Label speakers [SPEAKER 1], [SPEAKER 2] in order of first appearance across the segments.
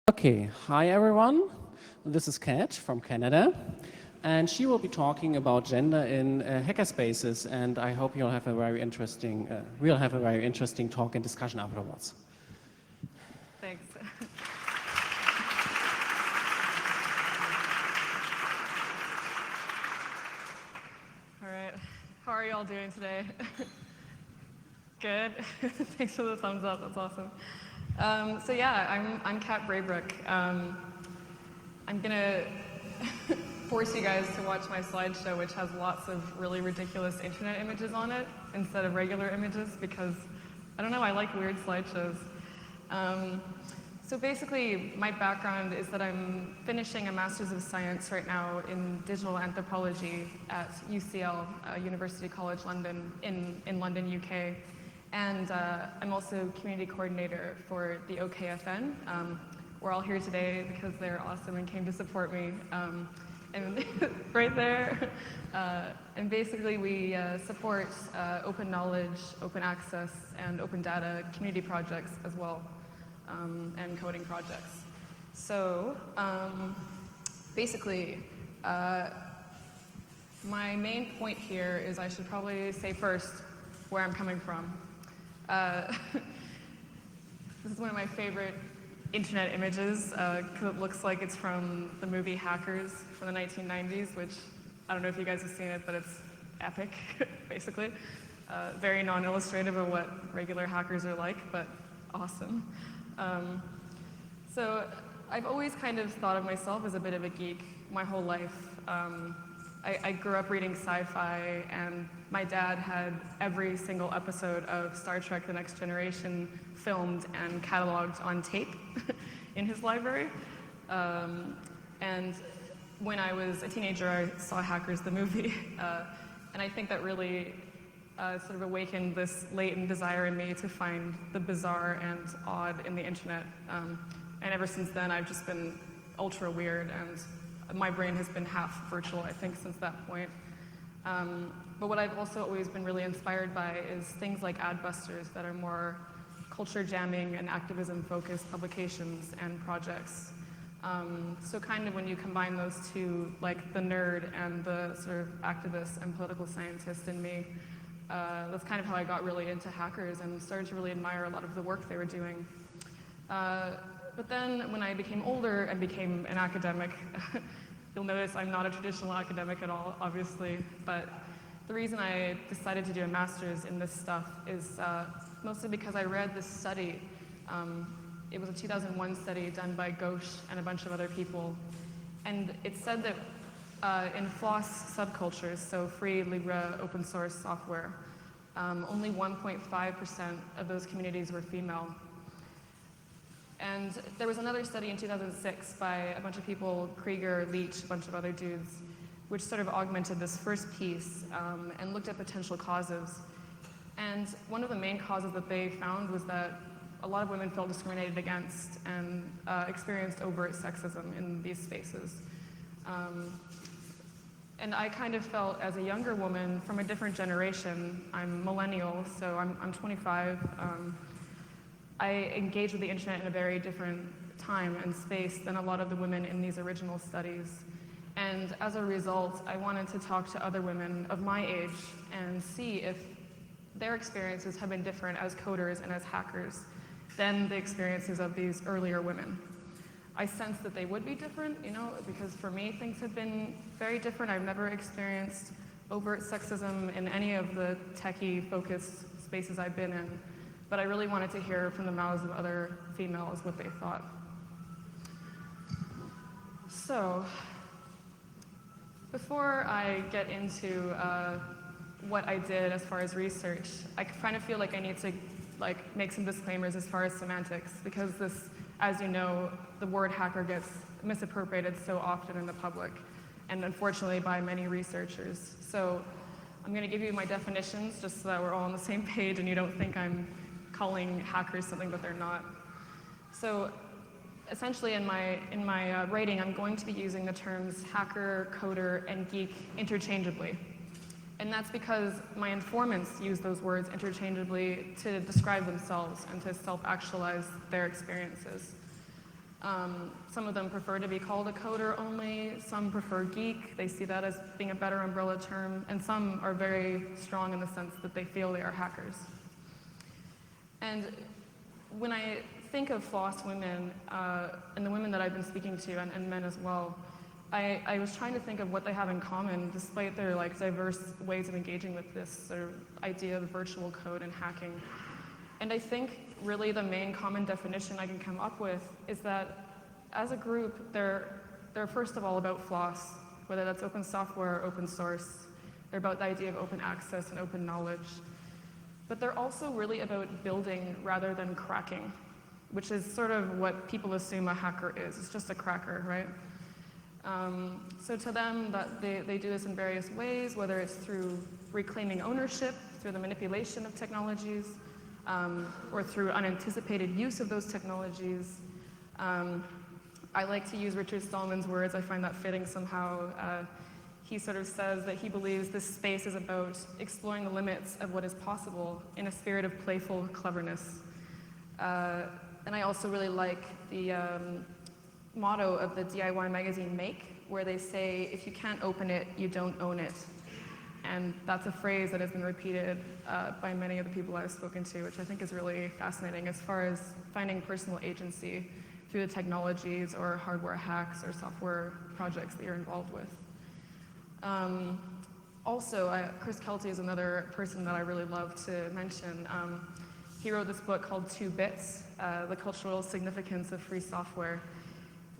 [SPEAKER 1] Okay, hi everyone. This is Kat from Canada, and she will be talking about gender in hackerspaces. And I hope you'll have a very interesting, we'll have a very interesting talk and discussion afterwards.
[SPEAKER 2] Thanks. All right, how are you all doing today? Good. Thanks for the thumbs up. That's awesome. So yeah, I'm Kat Braybrook. I'm gonna force you guys to watch my slideshow, which has lots of really ridiculous internet images on it instead of regular images, because I don't know, I like weird slideshows. So basically, my background is that I'm finishing a Master's of Science right now in digital anthropology at UCL, University College London, in London, UK. And I'm also community coordinator for the OKFN. We're all here today because they're awesome and came to support me. And right there. And basically we support open knowledge, open access, and open data community projects as well, and coding projects. So basically, my main point here is I should probably say first where I'm coming from. This is one of my favorite internet images because it looks like it's from the movie Hackers from the 1990s, which I don't know if you guys have seen it, but it's epic, basically. Very non-illustrative of what regular hackers are like, but awesome. So I've always kind of thought of myself as a bit of a geek my whole life. I grew up reading sci-fi, and my dad had every single episode of Star Trek: The Next Generation filmed and cataloged on tape in his library. And when I was a teenager, I saw Hackers, the movie, and I think that really sort of awakened this latent desire in me to find the bizarre and odd in the internet. And ever since then, I've just been ultra weird, and my brain has been half virtual, I think, since that point. But what I've also always been really inspired by is things like Adbusters that are more culture jamming and activism focused publications and projects. So kind of when you combine those two, like the nerd and the sort of activist and political scientist in me, that's kind of how I got really into hackers and started to really admire a lot of the work they were doing. But then when I became older and became an academic, you'll notice I'm not a traditional academic at all, obviously, but the reason I decided to do a master's in this stuff is mostly because I read this study. It was a 2001 study done by Ghosh and a bunch of other people, and it said that in FLOSS subcultures, so free, Libre, open source software, only 1.5% of those communities were female. And there was another study in 2006 by a bunch of people, Krieger, Leach, a bunch of other dudes, which sort of augmented this first piece and looked at potential causes. And one of the main causes that they found was that a lot of women felt discriminated against and experienced overt sexism in these spaces. And I kind of felt, as a younger woman from a different generation, I'm millennial, so I'm 25, I engaged with the internet in a very different time and space than a lot of the women in these original studies. And as a result, I wanted to talk to other women of my age and see if their experiences have been different as coders and as hackers than the experiences of these earlier women. I sensed that they would be different, because for me, things have been very different. I've never experienced overt sexism in any of the techie-focused spaces I've been in. But I really wanted to hear from the mouths of other females what they thought. So, before I get into what I did as far as research, I kind of feel like I need to make some disclaimers as far as semantics, because this, as you know, the word hacker gets misappropriated so often in the public, and unfortunately by many researchers. So I'm going to give you my definitions just so that we're all on the same page and you don't think I'm calling hackers something that they're not. So essentially in my writing, I'm going to be using the terms hacker, coder, and geek interchangeably. And that's because my informants use those words interchangeably to describe themselves and to self-actualize their experiences. Some of them prefer to be called a coder only, some prefer geek, they see that as being a better umbrella term, and some are very strong in the sense that they feel they are hackers. And when I think of floss women, and the women that I've been speaking to, and men as well, I was trying to think of what they have in common, despite their diverse ways of engaging with this sort of idea of virtual code and hacking. And I think really the main common definition I can come up with is that as a group, they're first of all about floss, whether that's open software or open source. They're about the idea of open access and open knowledge. But they're also really about building rather than cracking, which is sort of what people assume a hacker is. It's just a cracker, right? So to them, that they do this in various ways, whether it's through reclaiming ownership, through the manipulation of technologies, or through unanticipated use of those technologies. I like to use Richard Stallman's words. I find that fitting somehow. He sort of says that he believes this space is about exploring the limits of what is possible in a spirit of playful cleverness. And I also really like the motto of the DIY magazine Make, where they say, if you can't open it, you don't own it. And that's a phrase that has been repeated by many of the people I've spoken to, which I think is really fascinating as far as finding personal agency through the technologies or hardware hacks or software projects that you're involved with. Also, Chris Kelty is another person that I really love to mention. He wrote this book called 2 Bits, The Cultural Significance of Free Software,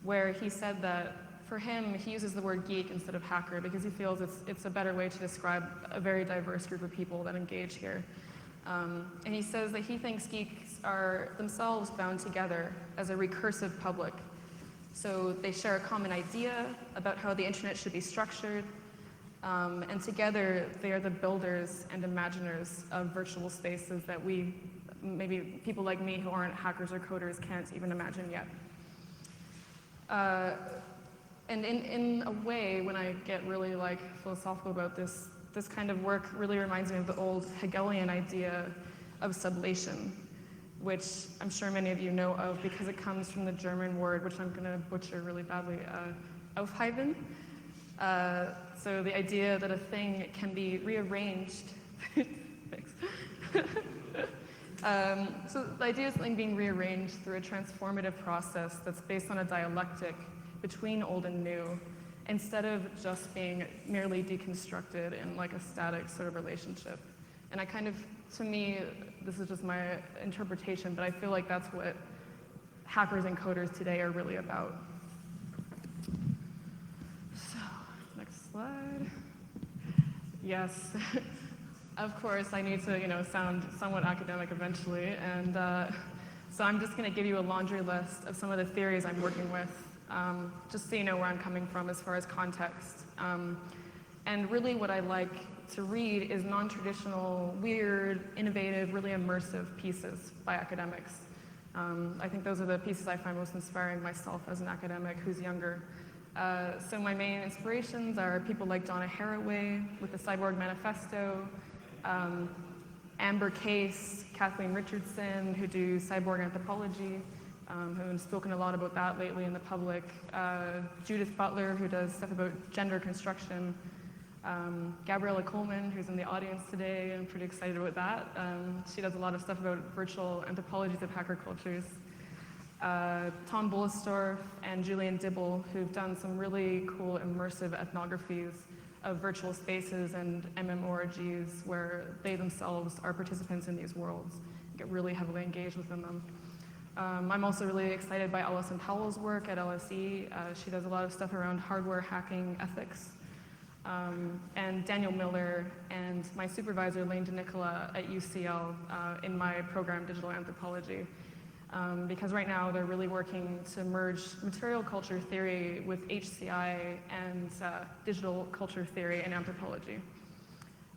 [SPEAKER 2] where he said that for him, he uses the word geek instead of hacker because he feels it's a better way to describe a very diverse group of people that engage here. And he says that he thinks geeks are themselves bound together as a recursive public. So they share a common idea about how the internet should be structured, and together they are the builders and imaginers of virtual spaces that maybe people like me who aren't hackers or coders can't even imagine yet. And in a way, when I get really philosophical about this kind of work really reminds me of the old Hegelian idea of sublation, which I'm sure many of you know of because it comes from the German word, which I'm going to butcher really badly, aufheben. So the idea that a thing can be rearranged. Thanks. So the idea of something being rearranged through a transformative process that's based on a dialectic between old and new, instead of just being merely deconstructed in a static sort of relationship. And to me, this is just my interpretation, but I feel like that's what hackers and coders today are really about. So, next slide. Yes, of course, I need to, sound somewhat academic eventually, and so I'm just going to give you a laundry list of some of the theories I'm working with, just so you know where I'm coming from as far as context. And really what I like to read is non-traditional, weird, innovative, really immersive pieces by academics. I think those are the pieces I find most inspiring myself as an academic who's younger. So my main inspirations are people like Donna Haraway with the Cyborg Manifesto, Amber Case, Kathleen Richardson, who do cyborg anthropology, who have spoken a lot about that lately in the public, Judith Butler, who does stuff about gender construction, Gabriella Coleman, who's in the audience today. I'm pretty excited about that. She does a lot of stuff about virtual anthropologies of hacker cultures. Tom Bullistorff and Julian Dibble, who've done some really cool immersive ethnographies of virtual spaces and MMORGs where they themselves are participants in these worlds, get really heavily engaged within them. I'm also really excited by Alison Powell's work at LSE. She does a lot of stuff around hardware hacking ethics. And Daniel Miller and my supervisor, Lane DeNicola at UCL in my program, Digital Anthropology. Because right now they're really working to merge material culture theory with HCI and digital culture theory and anthropology.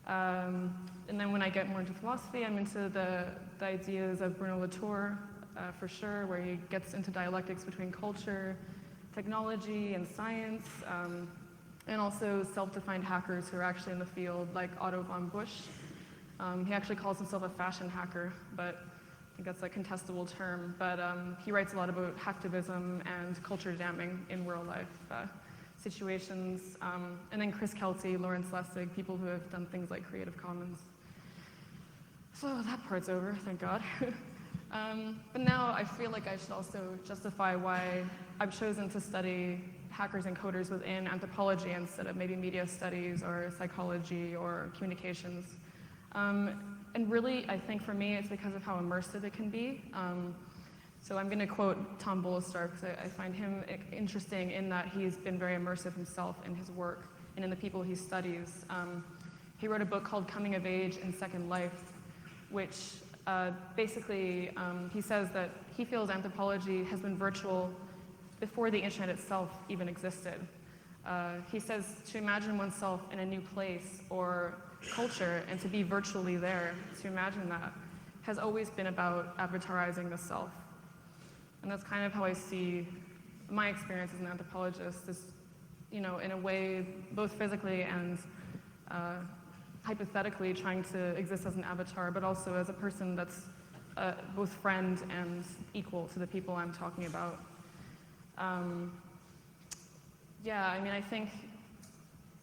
[SPEAKER 2] And then when I get more into philosophy, I'm into the ideas of Bruno Latour, for sure, where he gets into dialectics between culture, technology, and science, and also self-defined hackers who are actually in the field, like Otto von Busch. He actually calls himself a fashion hacker, but think that's a contestable term, but he writes a lot about hacktivism and culture jamming in real life situations. And then Chris Kelty, Lawrence Lessig, people who have done things like Creative Commons. So that part's over, thank God. But now I feel like I should also justify why I've chosen to study hackers and coders within anthropology instead of maybe media studies or psychology or communications. And really, I think for me, it's because of how immersive it can be. So I'm going to quote Tom Bolestar because I find him interesting in that he's been very immersive himself in his work and in the people he studies. He wrote a book called Coming of Age in Second Life, which basically he says that he feels anthropology has been virtual before the internet itself even existed. He says to imagine oneself in a new place or culture and to be virtually there, to imagine that, has always been about advertising the self. And that's kind of how I see my experience as an anthropologist, is, you know, in a way, both physically and hypothetically trying to exist as an avatar, but also as a person that's both friend and equal to the people I'm talking about. Yeah, I mean, I think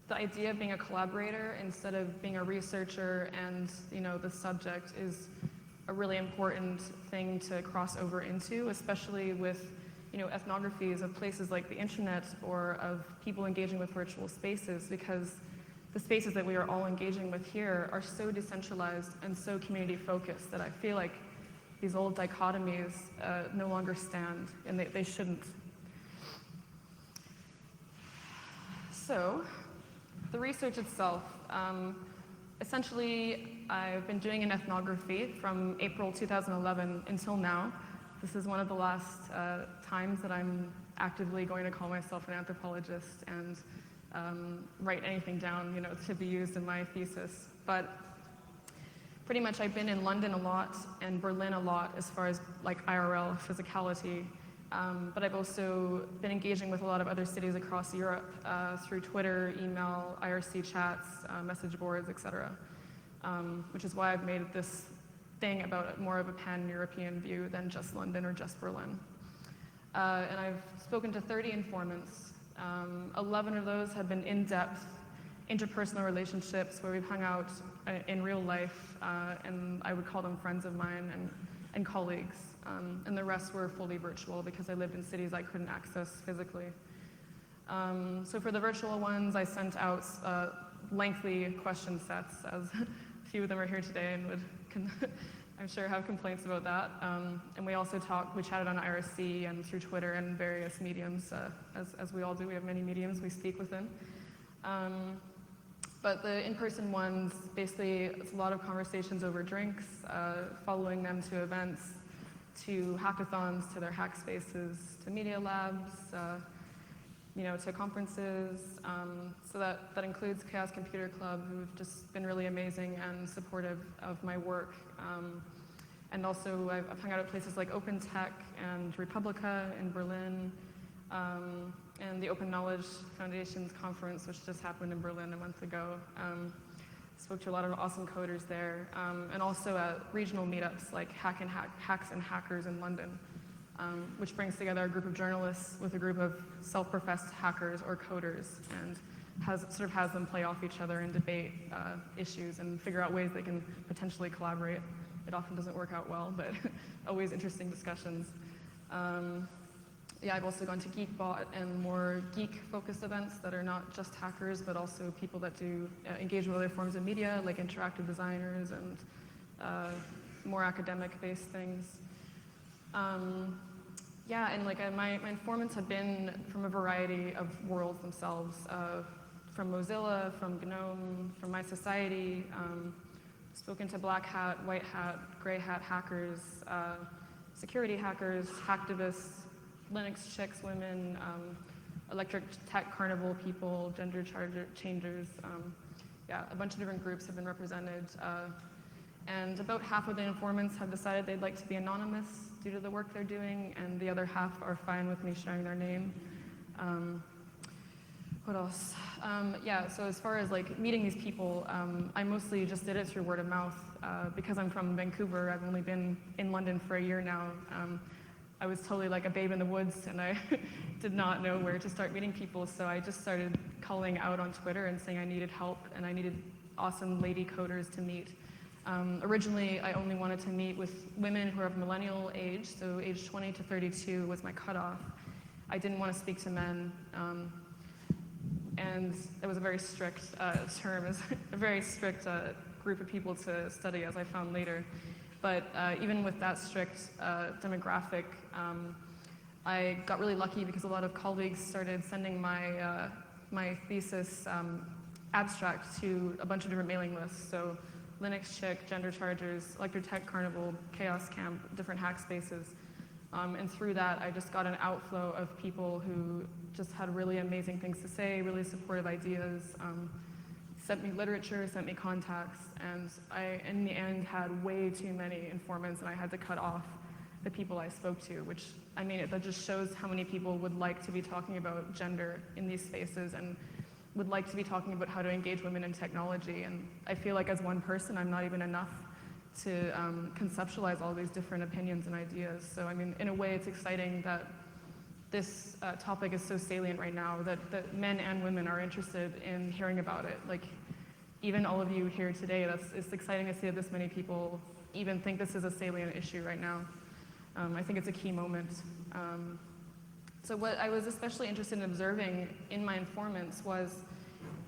[SPEAKER 2] the idea of being a collaborator instead of being a researcher and, you know, the subject is a really important thing to cross over into, especially with, you know, ethnographies of places like the internet or of people engaging with virtual spaces, because the spaces that we are all engaging with here are so decentralized and so community focused that I feel like these old dichotomies no longer stand, and they shouldn't. So, the research itself, essentially I've been doing an ethnography from April 2011 until now. This is one of the last times that I'm actively going to call myself an anthropologist and write anything down, you know, to be used in my thesis. But pretty much I've been in London a lot and Berlin a lot as far as like IRL physicality. But I've also been engaging with a lot of other cities across Europe through Twitter, email, IRC chats, message boards, etc. Which is why I've made this thing about more of a pan-European view than just London or just Berlin. And I've spoken to 30 informants. 11 of those have been in-depth interpersonal relationships where we've hung out in real life, and I would call them friends of mine and colleagues. And the rest were fully virtual because I lived in cities I couldn't access physically. So for the virtual ones, I sent out lengthy question sets, as a few of them are here today and would, I'm sure, have complaints about that. And we also we chatted on IRC and through Twitter and various mediums, as we all do. We have many mediums we speak within. But the in-person ones, basically, it's a lot of conversations over drinks, following them to events, to hackathons, to their hack spaces, to media labs, you know, to conferences. So that includes Chaos Computer Club, who've just been really amazing and supportive of my work. And also I've hung out at places like Open Tech and Republica in Berlin, and the Open Knowledge Foundation's conference, which just happened in Berlin a month ago. Spoke to a lot of awesome coders there, and also at regional meetups like Hacks and Hackers in London, which brings together a group of journalists with a group of self-professed hackers or coders, and has them play off each other and debate issues and figure out ways they can potentially collaborate. It often doesn't work out well, but always interesting discussions. Yeah, I've also gone to GeekBot and more geek-focused events that are not just hackers, but also people that do engage with other forms of media, like interactive designers and more academic-based things. Yeah, and like my informants have been from a variety of worlds themselves, from Mozilla, from GNOME, from my society, spoken to black hat, white hat, gray hat hackers, security hackers, hacktivists, Linux chicks, women, electric tech carnival people, gender changers. Yeah, a bunch of different groups have been represented. And about half of the informants have decided they'd like to be anonymous due to the work they're doing, and the other half are fine with me sharing their name. What else? Yeah, so as far as like meeting these people, I mostly just did it through word of mouth. Because I'm from Vancouver, I've only been in London for a year now. I was totally like a babe in the woods, and I did not know where to start meeting people, so I just started calling out on Twitter and saying I needed help and I needed awesome lady coders to meet. Originally, I only wanted to meet with women who are of millennial age, so age 20 to 32 was my cutoff. I didn't want to speak to men. And it was a very strict term, a very strict group of people to study, as I found later. But even with that strict demographic, I got really lucky because a lot of colleagues started sending my thesis abstract to a bunch of different mailing lists. So Linux Chick, Gender Chargers, Electrotech Carnival, Chaos Camp, different hack spaces. And through that, I just got an outflow of people who just had really amazing things to say, really supportive ideas, sent me literature, sent me contacts, and I, in the end, had way too many informants, and I had to cut off the people I spoke to, which, I mean, that just shows how many people would like to be talking about gender in these spaces and would like to be talking about how to engage women in technology. And I feel like as one person, I'm not even enough to conceptualize all these different opinions and ideas. So, I mean, in a way, it's exciting that this topic is so salient right now, that men and women are interested in hearing about it. Like, even all of you here today, it's exciting to see that this many people even think this is a salient issue right now. I think it's a key moment. So what I was especially interested in observing in my informants was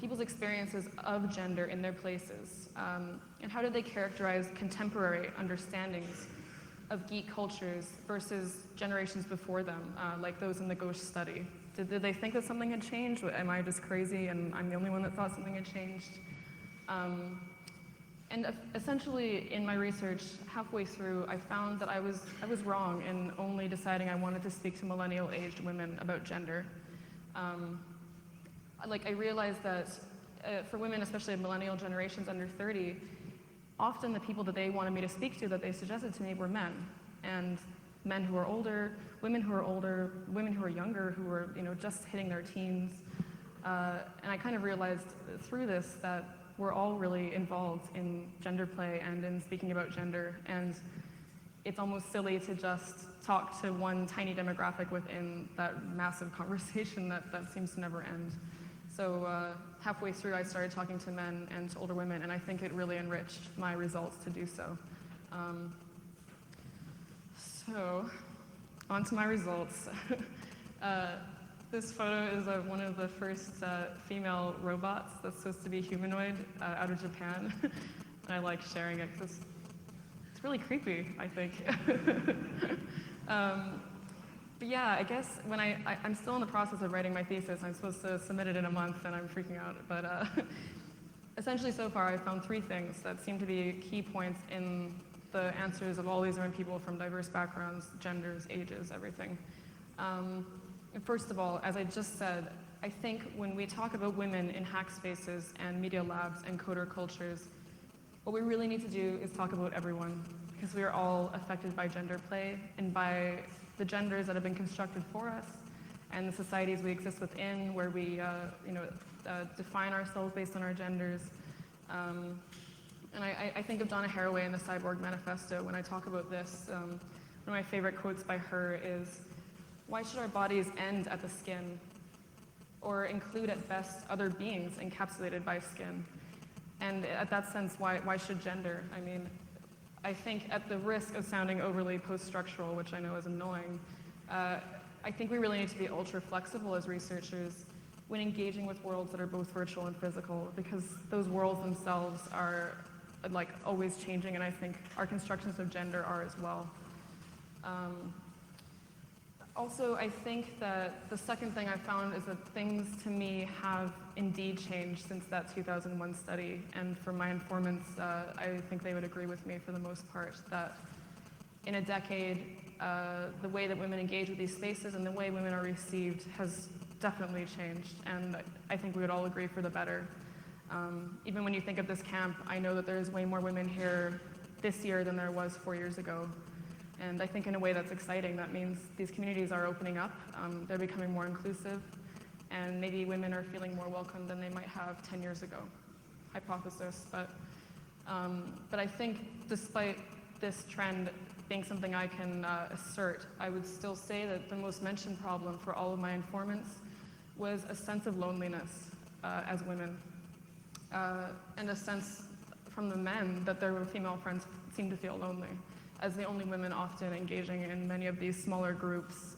[SPEAKER 2] people's experiences of gender in their places, and how did they characterize contemporary understandings of geek cultures versus generations before them, like those in the Ghost study. Did they think that something had changed? Am I just crazy and I'm the only one that thought something had changed? And essentially, in my research, halfway through, I found that I was wrong in only deciding I wanted to speak to millennial-aged women about gender. I realized that for women, especially of millennial generations under 30, often the people that they wanted me to speak to, that they suggested to me, were men. And men who are older, women who are younger, who were just hitting their teens. And I kind of realized through this that we're all really involved in gender play and in speaking about gender. And it's almost silly to just talk to one tiny demographic within that massive conversation that seems to never end. So halfway through, I started talking to men and to older women, and I think it really enriched my results to do so. So, on to my results. This photo is of one of the first female robots that's supposed to be humanoid out of Japan. And I like sharing it because it's really creepy, I think. But yeah, I guess when I'm still in the process of writing my thesis. I'm supposed to submit it in a month, and I'm freaking out. But essentially, so far, I've found three things that seem to be key points in the answers of all these different people from diverse backgrounds, genders, ages, everything. First of all, as I just said, I think when we talk about women in hack spaces and media labs and coder cultures, what we really need to do is talk about everyone, because we are all affected by gender play and by the genders that have been constructed for us and the societies we exist within, where we define ourselves based on our genders. And I think of Donna Haraway in the Cyborg Manifesto when I talk about this. One of my favorite quotes by her is, "Why should our bodies end at the skin, or include at best other beings encapsulated by skin?" And at that sense, why should gender? I mean, I think at the risk of sounding overly post-structural, which I know is annoying, I think we really need to be ultra flexible as researchers when engaging with worlds that are both virtual and physical, because those worlds themselves are like always changing, and I think our constructions of gender are as well. Also, I think that the second thing I found is that things to me have indeed changed since that 2001 study, and for my informants, I think they would agree with me for the most part, that in a decade, the way that women engage with these spaces and the way women are received has definitely changed, and I think we would all agree for the better. Even when you think of this camp, I know that there's way more women here this year than there was 4 years ago. And I think in a way that's exciting. That means these communities are opening up, they're becoming more inclusive, and maybe women are feeling more welcome than they might have 10 years ago. Hypothesis, but I think despite this trend being something I can assert, I would still say that the most mentioned problem for all of my informants was a sense of loneliness as women, and a sense from the men that their female friends seem to feel lonely, as the only women often engaging in many of these smaller groups.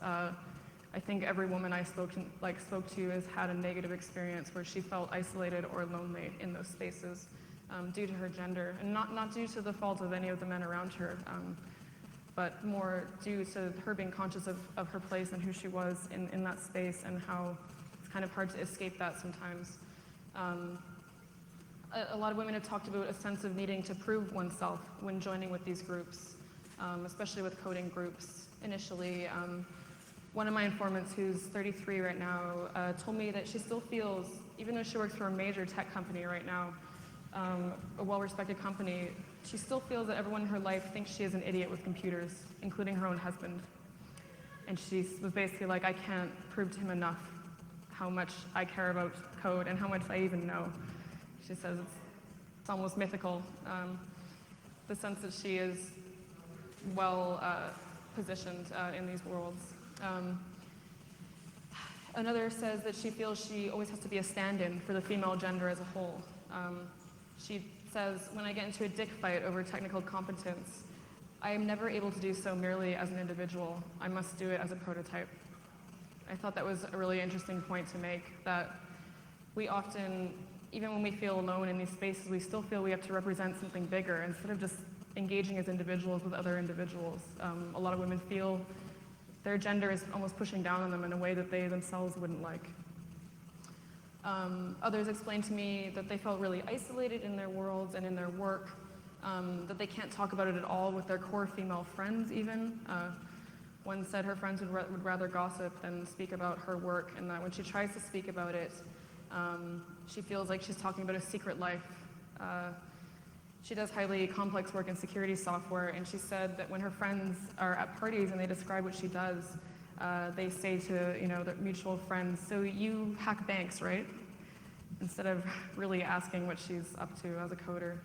[SPEAKER 2] I think every woman I spoke to has had a negative experience where she felt isolated or lonely in those spaces due to her gender, and not due to the fault of any of the men around her, but more due to her being conscious of her place and who she was in that space, and how it's kind of hard to escape that sometimes. A lot of women have talked about a sense of needing to prove oneself when joining with these groups, especially with coding groups. Initially, one of my informants, who's 33 right now, told me that she still feels, even though she works for a major tech company right now, a well-respected company, she still feels that everyone in her life thinks she is an idiot with computers, including her own husband. And she was basically like, I can't prove to him enough how much I care about code and how much I even know. She says it's almost mythical, the sense that she is well positioned in these worlds. Another says that she feels she always has to be a stand-in for the female gender as a whole. She says, when I get into a dick fight over technical competence, I am never able to do so merely as an individual. I must do it as a prototype. I thought that was a really interesting point to make, that we often, even when we feel alone in these spaces, we still feel we have to represent something bigger instead of just engaging as individuals with other individuals. A lot of women feel their gender is almost pushing down on them in a way that they themselves wouldn't like. Others explained to me that they felt really isolated in their worlds and in their work, that they can't talk about it at all with their core female friends even. One said her friends would rather gossip than speak about her work, and that when she tries to speak about it, she feels like she's talking about a secret life. She does highly complex work in security software, and she said that when her friends are at parties and they describe what she does, they say to their mutual friends, "So you hack banks, right?" Instead of really asking what she's up to as a coder.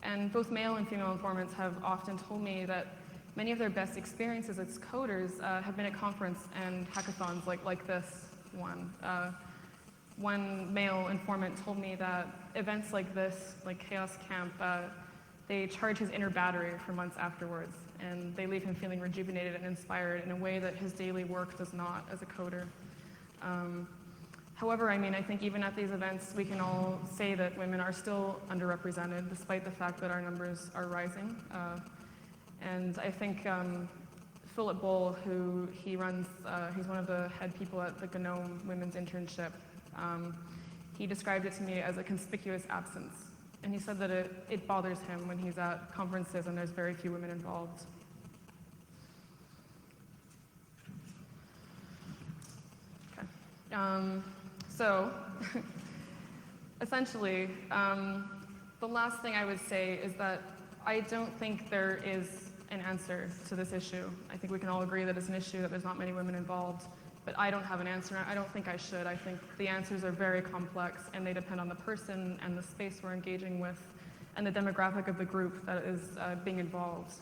[SPEAKER 2] And both male and female informants have often told me that many of their best experiences as coders have been at conference and hackathons like this one. One male informant told me that events like this, like Chaos Camp, they charge his inner battery for months afterwards, and they leave him feeling rejuvenated and inspired in a way that his daily work does not as a coder. However, I think even at these events, we can all say that women are still underrepresented, despite the fact that our numbers are rising. And I think Philip Boll, who he's one of the head people at the GNOME Women's Internship, he described it to me as a conspicuous absence. And he said that it bothers him when he's at conferences and there's very few women involved. Okay. So, essentially, the last thing I would say is that I don't think there is an answer to this issue. I think we can all agree that it's an issue, that there's not many women involved, but I don't have an answer, and I don't think I should. I think the answers are very complex, and they depend on the person and the space we're engaging with and the demographic of the group that is being involved.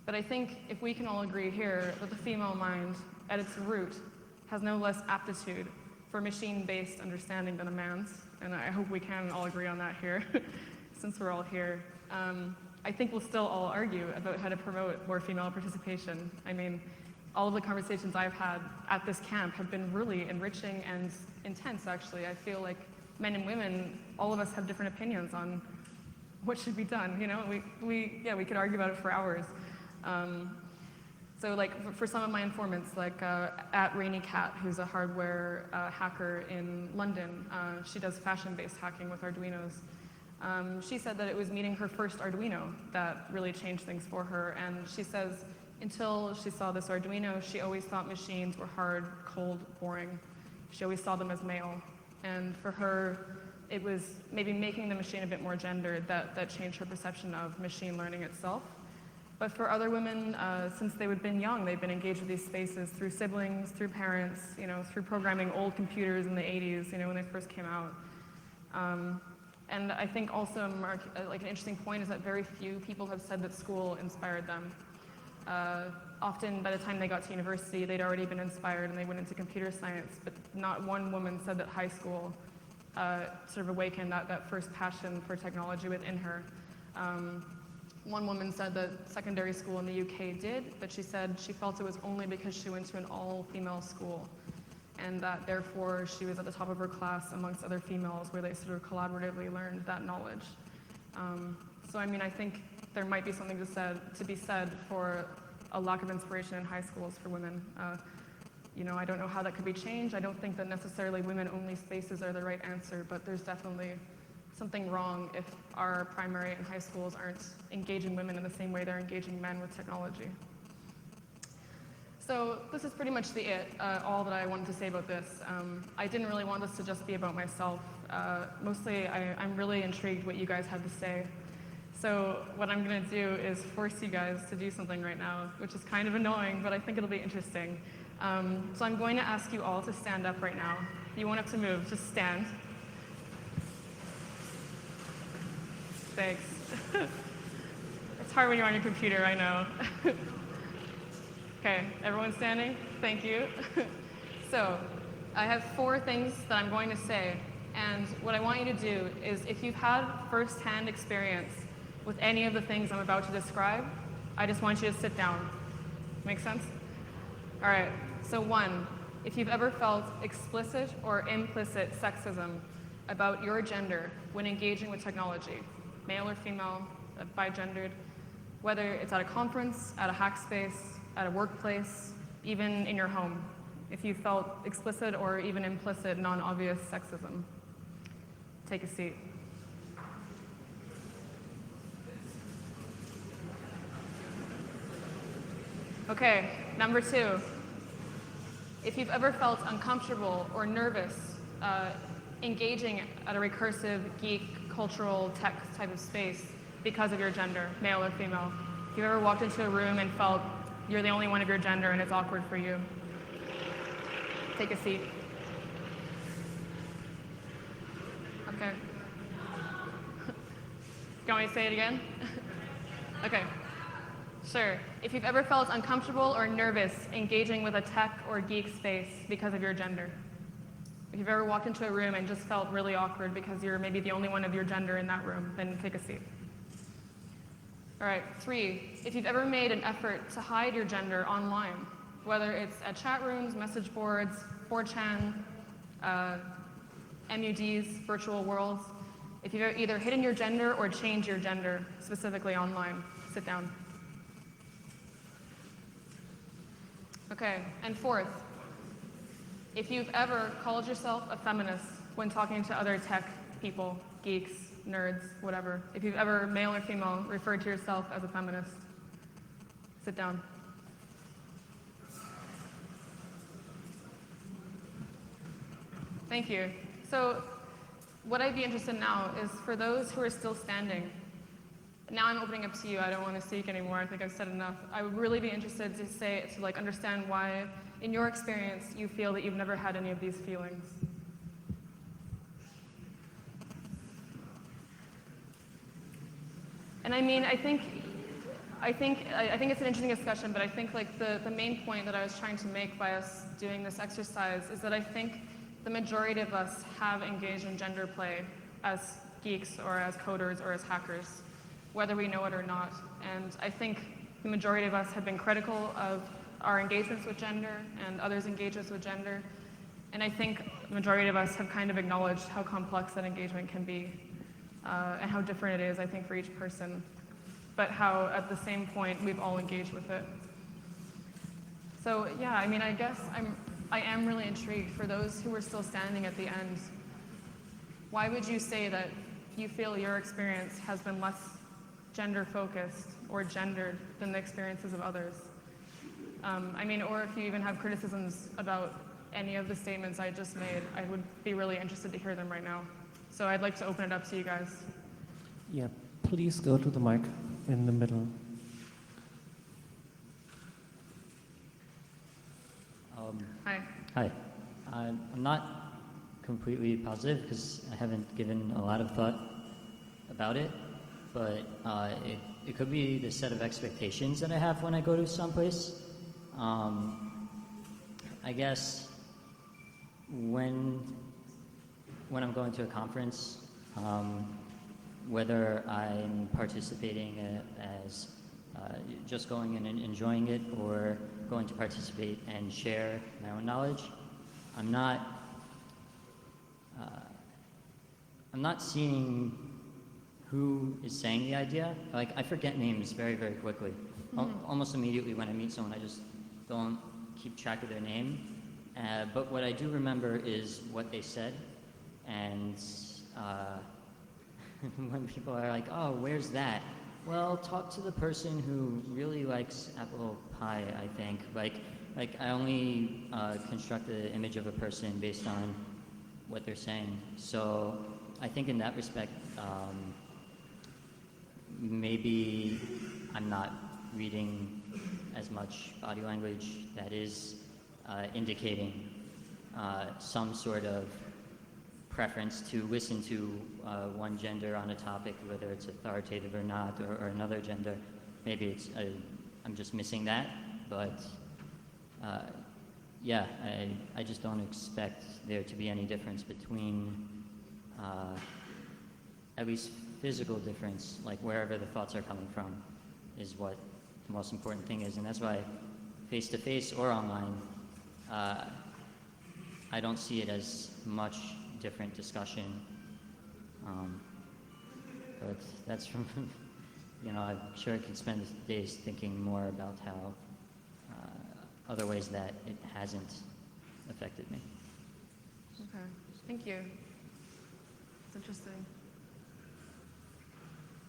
[SPEAKER 2] But I think if we can all agree here that the female mind, at its root, has no less aptitude for machine-based understanding than a man's, and I hope we can all agree on that here, since we're all here. I think we'll still all argue about how to promote more female participation. All of the conversations I've had at this camp have been really enriching and intense, actually. I feel like men and women, all of us have different opinions on what should be done. We could argue about it for hours. So for some of my informants, at Rainy Cat, who's a hardware hacker in London, she does fashion-based hacking with Arduinos. She said that it was meeting her first Arduino that really changed things for her, and she says until she saw this Arduino, she always thought machines were hard, cold, boring. She always saw them as male, and for her, it was maybe making the machine a bit more gendered that changed her perception of machine learning itself. But for other women, since they've been young, they've been engaged with these spaces through siblings, through parents, through programming old computers in the 80s, when they first came out. And I think also, Mark, like an interesting point is that very few people have said that school inspired them. Often, by the time they got to university, they'd already been inspired and they went into computer science, but not one woman said that high school sort of awakened that first passion for technology within her. One woman said that secondary school in the UK did, but she said she felt it was only because she went to an all-female school, and that therefore she was at the top of her class amongst other females where they sort of collaboratively learned that knowledge. So I mean, I think there might be something to be said for a lack of inspiration in high schools for women. I don't know how that could be changed. I don't think that necessarily women-only spaces are the right answer, but there's definitely something wrong if our primary and high schools aren't engaging women in the same way they're engaging men with technology. So this is pretty much all that I wanted to say about this. I didn't really want this to just be about myself. Mostly, I'm really intrigued what you guys have to say. So what I'm going to do is force you guys to do something right now, which is kind of annoying, but I think it'll be interesting. So I'm going to ask you all to stand up right now. You won't have to move, just stand. Thanks. It's hard when you're on your computer, I know. Okay, everyone standing? Thank you. So, I have 4 things that I'm going to say, and what I want you to do is, if you've had first-hand experience with any of the things I'm about to describe, I just want you to sit down. Make sense? All right, so 1, if you've ever felt explicit or implicit sexism about your gender when engaging with technology, male or female, bigendered, whether it's at a conference, at a hack space, at a workplace, even in your home, if you felt explicit or even implicit, non-obvious sexism. Take a seat. Okay, number 2. If you've ever felt uncomfortable or nervous engaging at a recursive, geek, cultural, tech type of space because of your gender, male or female. If you've ever walked into a room and felt you're the only one of your gender and it's awkward for you, take a seat. Okay. You want me to say it again? Okay. Sure. If you've ever felt uncomfortable or nervous engaging with a tech or geek space because of your gender. If you've ever walked into a room and just felt really awkward because you're maybe the only one of your gender in that room, then take a seat. All right, 3, if you've ever made an effort to hide your gender online, whether it's at chat rooms, message boards, 4chan, MUDs, virtual worlds, if you've either hidden your gender or changed your gender, specifically online, sit down. Okay, and 4th, if you've ever called yourself a feminist when talking to other tech people, geeks, nerds, whatever, if you've ever, male or female, referred to yourself as a feminist, sit down. Thank you. So what I'd be interested in now is for those who are still standing, now I'm opening up to you. I don't want to speak anymore. I think I've said enough. I would really be interested to understand why, in your experience, you feel that you've never had any of these feelings. And I mean, I think it's an interesting discussion, but I think like the main point that I was trying to make by us doing this exercise is that I think the majority of us have engaged in gender play as geeks or as coders or as hackers, whether we know it or not. And I think the majority of us have been critical of our engagements with gender and others' engagements with gender. And I think the majority of us have kind of acknowledged how complex that engagement can be and how different it is, I think, for each person, but how at the same point we've all engaged with it. So yeah, I mean, I guess I am really intrigued for those who are still standing at the end. Why would you say that you feel your experience has been less gender-focused or gendered than the experiences of others? I mean, or if you even have criticisms about any of the statements I just made, I would be really interested to hear them right now. So I'd like to open it up to you guys.
[SPEAKER 1] Yeah, please go to the mic in the middle.
[SPEAKER 3] I'm not completely positive because I haven't given a lot of thought about it, but it could be the set of expectations that I have when I go to someplace. I guess when I'm going to a conference, whether I'm participating as just going in and enjoying it or going to participate and share my own knowledge, I'm not seeing who is saying the idea. Like, I forget names very, very quickly. Almost immediately when I meet someone, I just don't keep track of their name. But what I do remember is what they said. And when people are like, oh, where's that? Well, talk to the person who really likes apple pie, I think. Like I only construct the image of a person based on what they're saying. So I think in that respect, maybe I'm not reading as much body language that is indicating some sort of preference to listen to one gender on a topic, whether it's authoritative or not, or another gender. Maybe it's I'm just missing that, but yeah, I just don't expect there to be any difference between at least physical difference, like wherever the thoughts are coming from, is what the most important thing is. And that's why face-to-face or online, I don't see it as much different discussion. But that's from, I'm sure I could spend days thinking more about how other ways that it hasn't affected me.
[SPEAKER 2] Okay, thank you. It's interesting.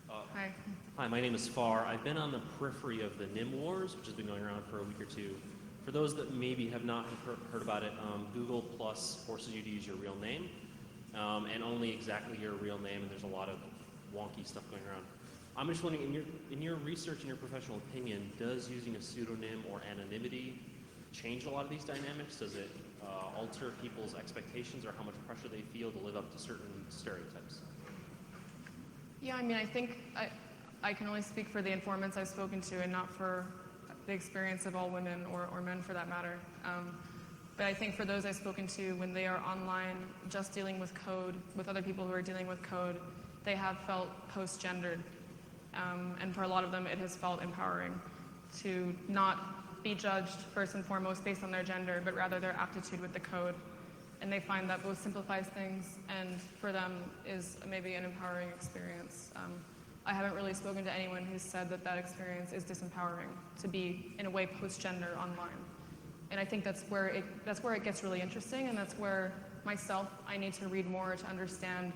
[SPEAKER 2] Hi.
[SPEAKER 4] Hi, my name is Far. I've been on the periphery of the NIM Wars, which has been going around for a week or two. For those that maybe have not heard about it, Google Plus forces you to use your real name, and only exactly your real name, and there's a lot of wonky stuff going around. I'm just wondering, in your research and your professional opinion, does using a pseudonym or anonymity change a lot of these dynamics? Does it alter people's expectations or how much pressure they feel to live up to certain stereotypes?
[SPEAKER 2] Yeah, I mean, I think I can only speak for the informants I've spoken to and not for the experience of all women or men for that matter. But I think for those I've spoken to, when they are online just dealing with code, with other people who are dealing with code, they have felt post-gendered. And for a lot of them, it has felt empowering to not be judged first and foremost based on their gender, but rather their aptitude with the code. And they find that both simplifies things and for them is maybe an empowering experience. I haven't really spoken to anyone who's said that experience is disempowering to be, in a way, post-gender online. And I think that's where it gets really interesting, and that's where myself, I need to read more to understand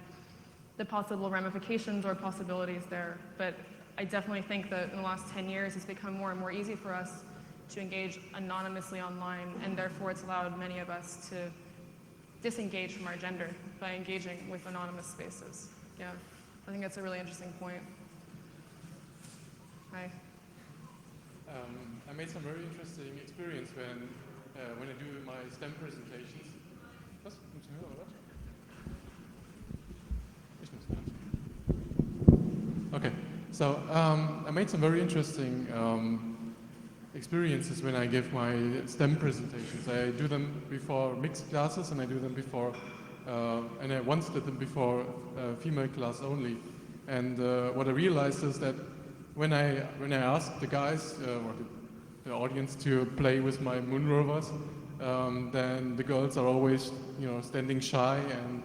[SPEAKER 2] the possible ramifications or possibilities there. But I definitely think that in the last 10 years, it's become more and more easy for us to engage anonymously online, and therefore it's allowed many of us to disengage from our gender by engaging with anonymous spaces. Yeah, I think that's a really interesting point. Hi.
[SPEAKER 5] I made some very interesting experience when I do my STEM presentations. Was? Muss ich hören, oder? Ich muss not. Okay, so I made some very interesting experiences when I give my STEM presentations. I do them before mixed classes, and I do them before, and I once did them before female class only. And what I realized is that when I asked the guys or the audience to play with my moon rovers, then the girls are always, standing shy and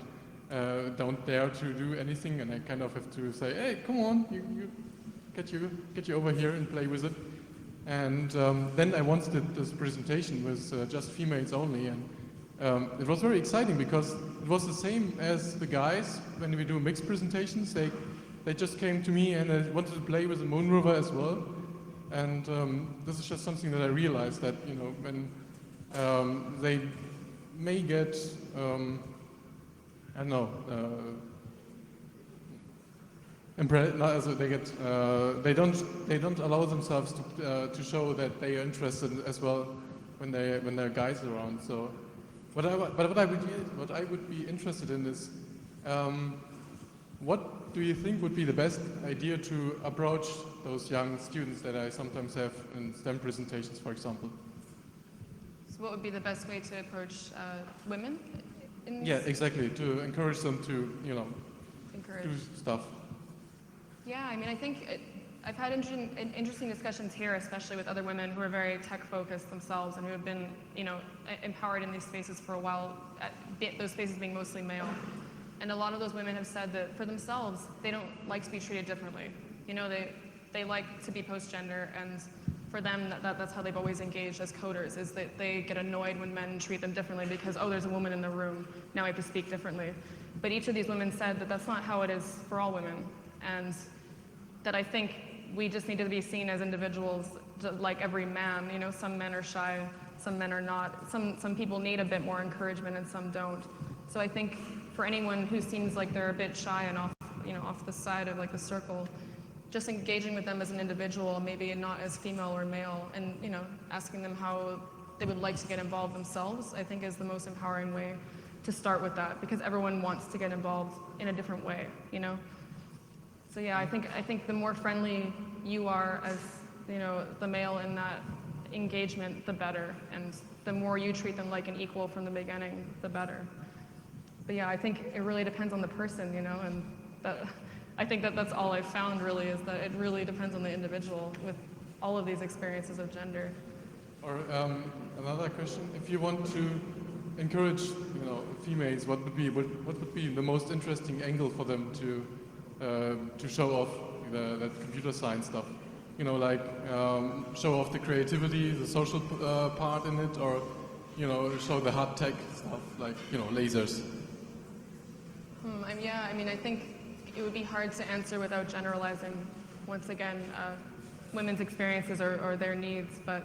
[SPEAKER 5] don't dare to do anything, and I kind of have to say, hey, come on, you get you over here and play with it. And then I once did this presentation with just females only, and it was very exciting because it was the same as the guys when we do mixed presentations. They just came to me and they wanted to play with the moon rover as well. And this is just something that I realized that, when they may get, I don't know, they don't allow themselves to show that they are interested as well when there are guys around. So What I would be interested in is, what do you think would be the best idea to approach those young students that I sometimes have in STEM presentations, for example?
[SPEAKER 2] So what would be the best way to approach women?
[SPEAKER 5] Yeah, exactly. To encourage them to, do stuff.
[SPEAKER 2] Yeah, I mean, I think I've had interesting discussions here, especially with other women who are very tech-focused themselves and who have been, empowered in these spaces for a while, those spaces being mostly male. And a lot of those women have said that for themselves, they don't like to be treated differently. They like to be post-gender, and for them, that's how they've always engaged as coders, is that they get annoyed when men treat them differently because, oh, there's a woman in the room, now I have to speak differently. But each of these women said that that's not how it is for all women, and that I think we just need to be seen as individuals like every man. Some men are shy, some men are not. Some people need a bit more encouragement and some don't. So I think for anyone who seems like they're a bit shy and off the side of like the circle, just engaging with them as an individual, maybe not as female or male, and asking them how they would like to get involved themselves, I think is the most empowering way to start with that, because everyone wants to get involved in a different way, So yeah, I think the more friendly you are as the male in that engagement, the better, and the more you treat them like an equal from the beginning, the better. But yeah, I think it really depends on the person, and I think that's all I've found really, is that it really depends on the individual with all of these experiences of gender.
[SPEAKER 5] Or another question: if you want to encourage, females, what would be the most interesting angle for them to show off that computer science stuff? Show off the creativity, the social part in it, or show the hard tech stuff, like lasers.
[SPEAKER 2] I think it would be hard to answer without generalizing, once again, women's experiences or their needs, but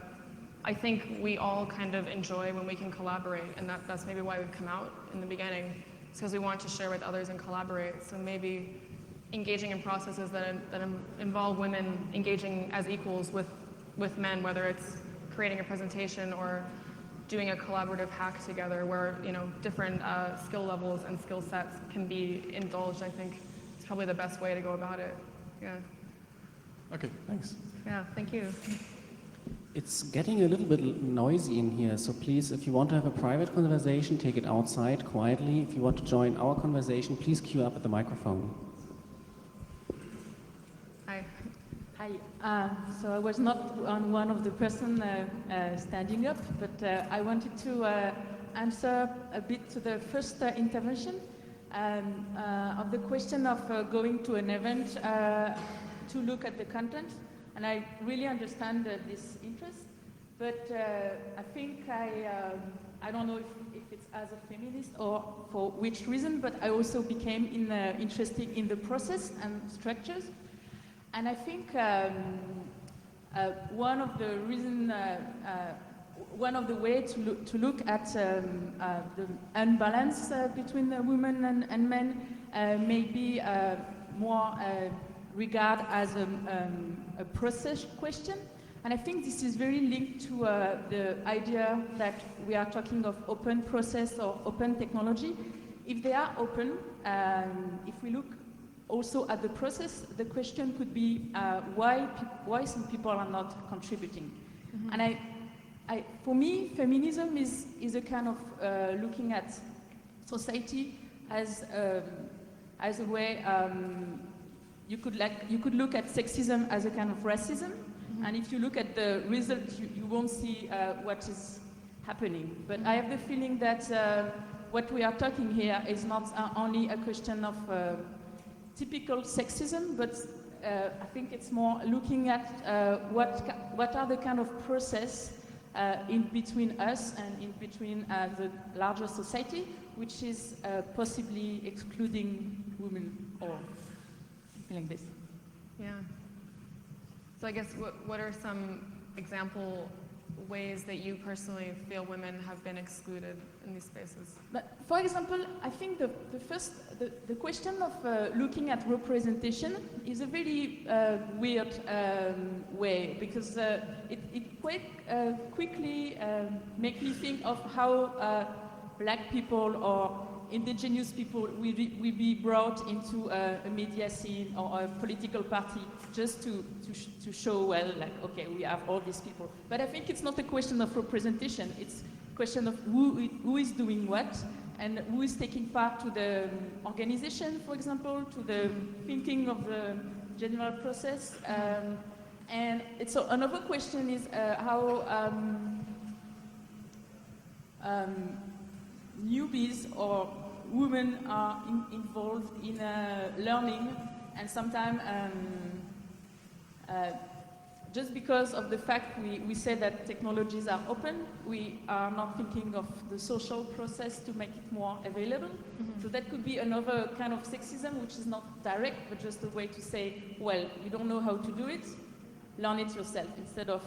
[SPEAKER 2] I think we all kind of enjoy when we can collaborate, and that's maybe why we've come out in the beginning. It's because we want to share with others and collaborate, so maybe engaging in processes that involve women engaging as equals with men, whether it's creating a presentation or doing a collaborative hack together where different skill levels and skill sets can be indulged, I think it's probably the best way to go about it. Yeah.
[SPEAKER 5] Okay, thanks.
[SPEAKER 2] Yeah, thank you.
[SPEAKER 1] It's getting a little bit noisy in here, so please, if you want to have a private conversation, take it outside quietly. If you want to join our conversation, please queue up at the microphone.
[SPEAKER 2] Hi.
[SPEAKER 6] Hi. So I was not one of the person standing up, but I wanted to answer a bit to the first intervention of the question of going to an event to look at the content. And I really understand this interest, but I think I don't know if it's as a feminist or for which reason, but I also became interested in the process and structures. And I think one of the reason, one of the ways to look at the imbalance between the women and men may be more regard as a process question. And I think this is very linked to the idea that we are talking of open process or open technology. If they are open, if we look also at the process, the question could be why some people are not contributing. Mm-hmm. And for me, feminism is a kind of looking at society as a way. You could look at sexism as a kind of racism, mm-hmm. And if you look at the result, you won't see what is happening. But I have the feeling that what we are talking here is not only a question of typical sexism, but I think it's more looking at what are the kind of process in between us and in between the larger society, which is possibly excluding women or like this.
[SPEAKER 2] Yeah. So I guess what are some example ways that you personally feel women have been excluded in these spaces?
[SPEAKER 6] But for example, I think the question of looking at representation is a very weird way, because it quite quickly makes me think of how black people or indigenous people will be brought into a media scene or a political party just to show, well, like, okay, we have all these people. But I think it's not a question of representation, it's a question of who is doing what and who is taking part to the organization, for example, to the thinking of the general process. And it's another question is how newbies or women are involved in learning, and sometimes just because of the fact we say that technologies are open, we are not thinking of the social process to make it more available. Mm-hmm. So that could be another kind of sexism, which is not direct, but just a way to say, well, you don't know how to do it, learn it yourself, instead of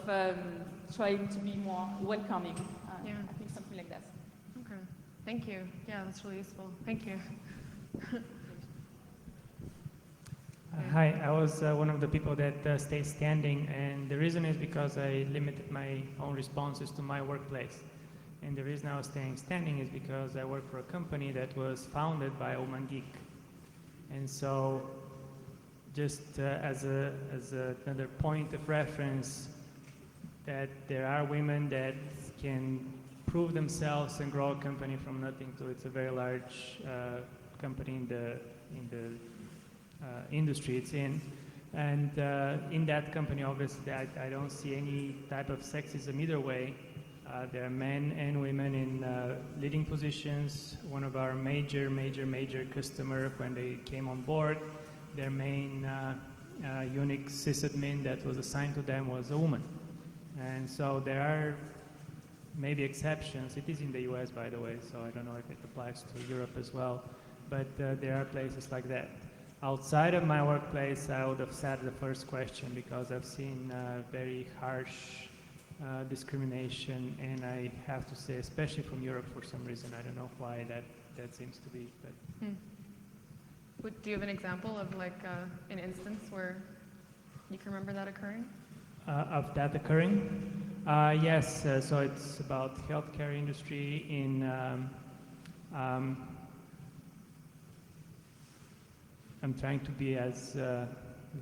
[SPEAKER 6] trying to be more welcoming.
[SPEAKER 2] Yeah.
[SPEAKER 6] I think something like that.
[SPEAKER 2] Okay, thank you. Yeah, that's really useful. Thank you.
[SPEAKER 7] Hi, I was one of the people that stayed standing, and the reason is because I limited my own responses to my workplace. And the reason I was staying standing is because I work for a company that was founded by a woman geek. And so, just as another point of reference, that there are women that can prove themselves and grow a company from nothing to it's a very large company in the industry it's in. And in that company, obviously, I don't see any type of sexism either way. There are men and women in leading positions. One of our major customer, when they came on board, their main Unix sysadmin that was assigned to them was a woman. And so there are maybe exceptions. It is in the US, by the way, so I don't know if it applies to Europe as well. But there are places like that. Outside of my workplace, I would have said the first question because I've seen very harsh discrimination, and I have to say, especially from Europe for some reason, I don't know why that seems to be. But
[SPEAKER 2] Do you have an example of like an instance where you can remember that occurring?
[SPEAKER 7] Of that occurring? Yes, so it's about healthcare industry in I'm trying to be as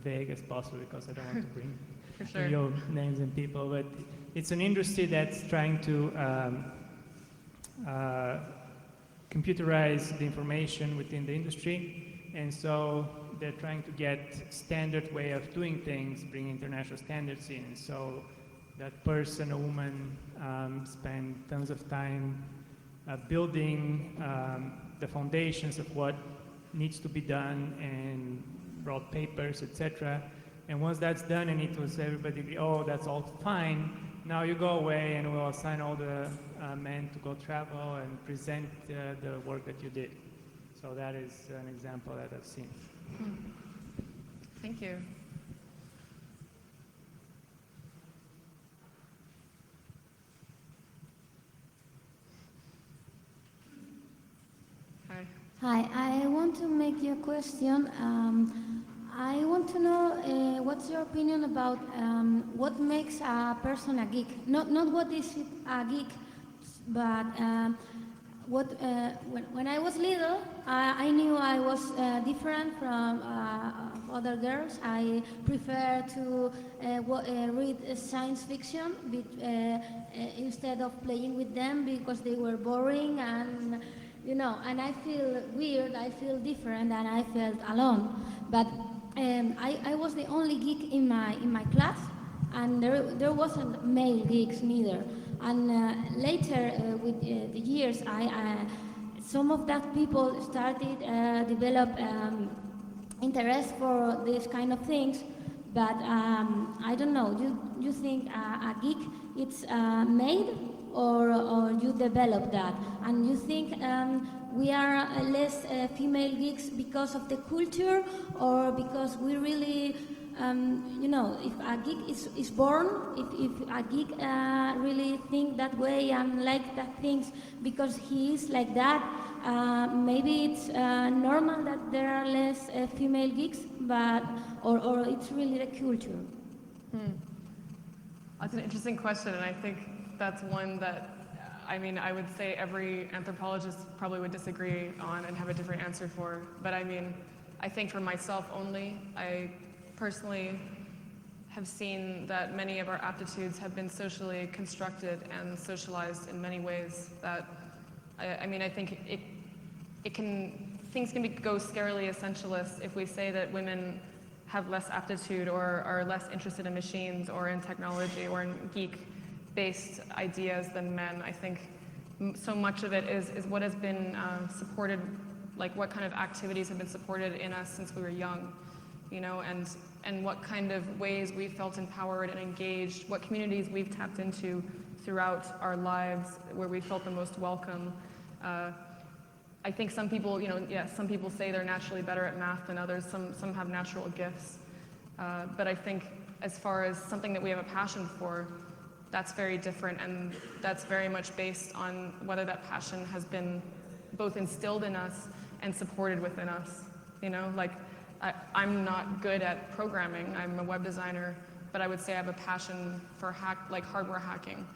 [SPEAKER 7] vague as possible because I don't want to bring real names and people, but it's an industry that's trying to computerize the information within the industry, and so they're trying to get standard way of doing things, bring international standards in. So that person, a woman, spent tons of time building the foundations of what needs to be done and wrote papers, etc. And once that's done and it was everybody agree, oh, that's all fine, now you go away and we'll assign all the men to go travel and present the work that you did. So that is an example that I've seen.
[SPEAKER 2] Thank you. Hi.
[SPEAKER 8] Hi, I want to make you a question. I want to know what's your opinion about what makes a person a geek? Not what is it a geek, but when I was little, I knew I was different from other girls. I prefer to read science fiction instead of playing with them because they were boring and. And I feel weird, I feel different, and I felt alone. But I was the only geek in my class, and there wasn't male geeks neither. And later, with the years, some of that people started develop interest for these kind of things. But I don't know. You think a geek it's made? Or you develop that, and you think we are less female geeks because of the culture, or because we really, if a geek is born, if a geek really think that way and like that things because he is like that, maybe it's normal that there are less female geeks, but or it's really the culture.
[SPEAKER 2] That's an interesting question, and I think that's one that I mean, I would say every anthropologist probably would disagree on and have a different answer for. But I mean, I think for myself only, I personally have seen that many of our aptitudes have been socially constructed and socialized in many ways that, I mean, I think things can go scarily essentialist if we say that women have less aptitude or are less interested in machines or in technology or in geek-based ideas than men. I think so much of it is what has been supported, like what kind of activities have been supported in us since we were young, you know, and what kind of ways we felt empowered and engaged, what communities we've tapped into throughout our lives where we felt the most welcome. I think some people, you know, yes, some people say they're naturally better at math than others. Some have natural gifts. But I think as far as something that we have a passion for, that's very different, and that's very much based on whether that passion has been both instilled in us and supported within us. You know, like I'm not good at programming. I'm a web designer, but I would say I have a passion for hardware hacking.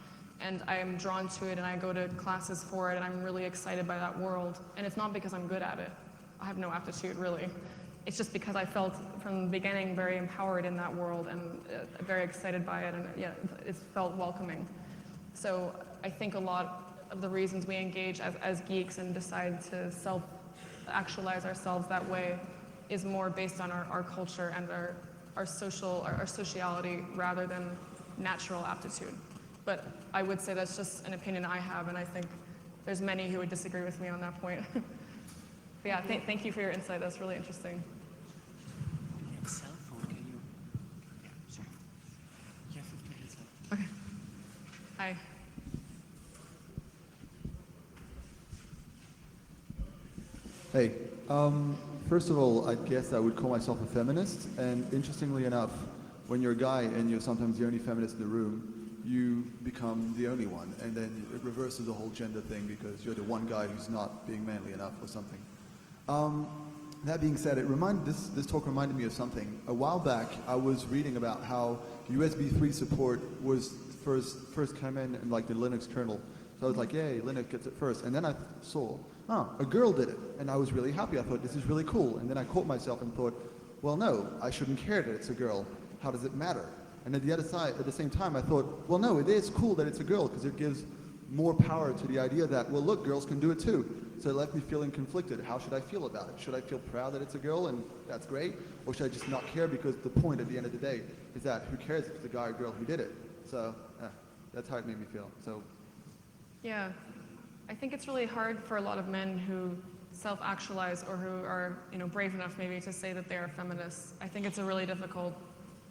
[SPEAKER 2] And I am drawn to it, and I go to classes for it, and I'm really excited by that world. And it's not because I'm good at it. I have no aptitude, really. It's just because I felt from the beginning very empowered in that world and very excited by it, and yeah, it felt welcoming. So I think a lot of the reasons we engage as geeks and decide to self-actualize ourselves that way is more based on our culture and our sociality rather than natural aptitude. But I would say that's just an opinion I have, and I think there's many who would disagree with me on that point. But yeah, thank you for your insight. That's really interesting.
[SPEAKER 1] Cell phone, can you? Yeah, sure. You have 15 minutes left.
[SPEAKER 2] Okay. Hi.
[SPEAKER 9] Hey, first of all, I guess I would call myself a feminist, and interestingly enough, when you're a guy and you're sometimes the only feminist in the room, you become the only one, and then it reverses the whole gender thing because you're the one guy who's not being manly enough or something. That being said, this talk reminded me of something. A while back, I was reading about how USB 3 support was first came in like the Linux kernel. So I was like, yay, Linux gets it first. And then I saw, a girl did it, and I was really happy. I thought, this is really cool. And then I caught myself and thought, well, no, I shouldn't care that it's a girl. How does it matter? And at the same time, I thought, well, no, it is cool that it's a girl because it gives more power to the idea that, well, look, girls can do it too. So it left me feeling conflicted. How should I feel about it? Should I feel proud that it's a girl and that's great? Or should I just not care because the point at the end of the day is that who cares if it's a guy or girl who did it? So that's how it made me feel. So.
[SPEAKER 2] Yeah, I think it's really hard for a lot of men who self-actualize or who are, you know, brave enough maybe to say that they are feminists. I think it's a really difficult